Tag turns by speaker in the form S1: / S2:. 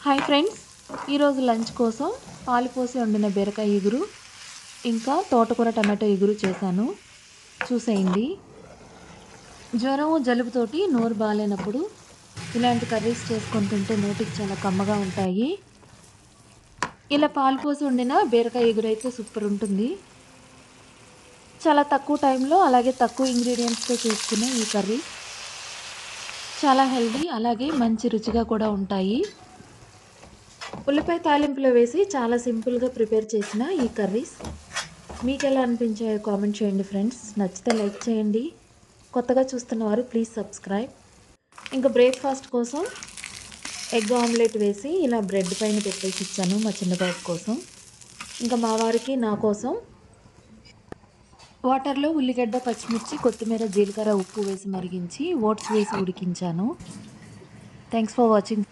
S1: Hi friends, ఈరోజు lunch కోసం పాలు పోసి వండిన బీరకాయ ఇగురు ఇంకా తోటకూర టమాటో ఇగురు చేశాను. చూసేయండి. జ్వరం జలుబుతోటి నోరు బాగాలేనప్పుడు ఇలాంటి కర్రీస్ చేసుకొని తింటే నోటికి చాలా కమ్మగా ఉంటాయి. ఇలా పాలు పోసి వండిన బీరకాయ ఇగురు అయితే సూపర్ ఉంటుంది. చాలా తక్కువ టైంలో అలాగే తక్కువ ఇంగ్రీడియంట్స్తో చేసుకునే ఈ కర్రీ చాలా హెల్దీ, అలాగే మంచి రుచిగా కూడా ఉంటాయి. ఉల్లిపాయ తాలింపులో వేసి చాలా సింపుల్గా ప్రిపేర్ చేసిన ఈ కర్రీస్ మీకు ఎలా అనిపించాయో కామెంట్ చేయండి ఫ్రెండ్స్. నచ్చితే లైక్ చేయండి. కొత్తగా చూస్తున్న వారు ప్లీజ్ సబ్స్క్రైబ్. ఇంకా బ్రేక్ఫాస్ట్ కోసం ఎగ్ ఆమ్లెట్ వేసి ఇలా బ్రెడ్ పైన పెట్టేసి ఇచ్చాను మా చిన్నబాబు కోసం. ఇంకా మా వారికి నా కోసం వాటర్లో ఉల్లిగడ్డ, పచ్చిమిర్చి, కొత్తిమీర, జీలకర్ర, ఉప్పు వేసి మరిగించి ఓట్స్ వేసి ఉడికించాను. Thanks for watching.